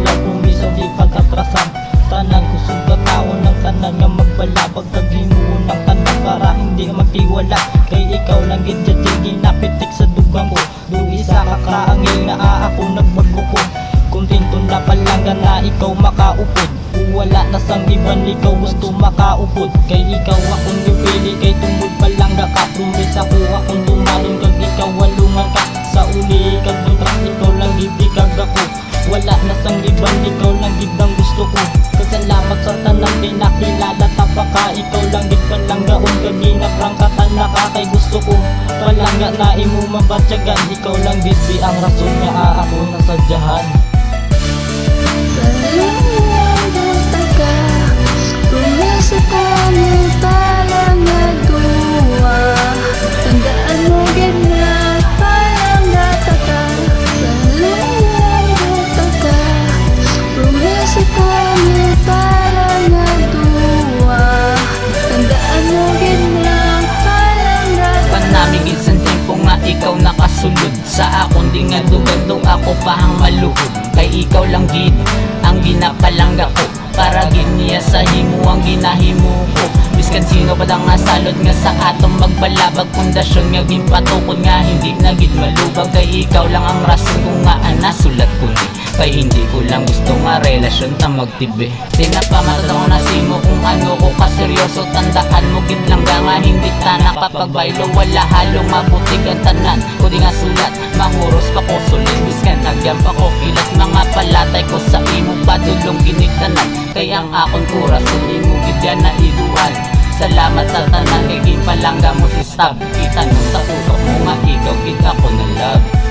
sila pumisaw di pagkatrasan. Tanan kusog katawon ng tanan nga magbalabag paghimuon ng tanan para hindi magtiwala. Kay ikaw lang gid jati napitik sa dugang ko. Duwi sa kakaangil na ako nagbago. Kontento na palanggan na ikaw makaupod. Wala na sang iban ikaw gusto makaupod. Kay ikaw akong gipili kay tungod palangga ka. Promise ako akong tumalon kag ikaw walungan ka. Sa uli kag kontrak ikaw lang gid kag ako. Wala na sang iban ikaw lang gid ang gusto ko. Kasalamat sa tanang pinakilala tapaka ikaw lang gid palanggaon kag ginaprang katana ka kay gusto ko. Palangga na imo mabatyagan ikaw lang gid ang rason nga ako nasadyahan. Pumisa kami parang nagduwa. Tandaan mo gid na parang nataka. Salayang nataka. Pumisa kami parang nagduwa. Tandaan mo gid na parang nataka. Panamig isang tempo nga ikaw nakasulod sa akong di nga dugado ako pahang maluhod. Kay ikaw lang gid ang ginapalangga ko. Para gid niya sa himo ang ginahimo ko. Biskan sino pa nga salod nga sa atong magbalabag. Pundasyon nga ginpatukod nga hindi na gid malubag. Kay ikaw lang ang rason kung nga nasulat ko ni. Kay hindi ko lang gusto nga relasyon ta magtibi. Sinapamataw na simo kung ano ko kaseryoso. Tandaan mo gid lang nga hindi ta nakapagbaylo. Wala halong mabutig ang tanan. Kung di nga sulat manguros pa ko sulit. Biskan nagyan pa ko kilat mga palatay ko sa imo padulong ginigtanan. Kaya ang akong kurason imo gid yan na idual. Salamat sa tanan kay ginpalangga mo si Stab. Kita nung sa utok mo nga ikaw gid ako na love.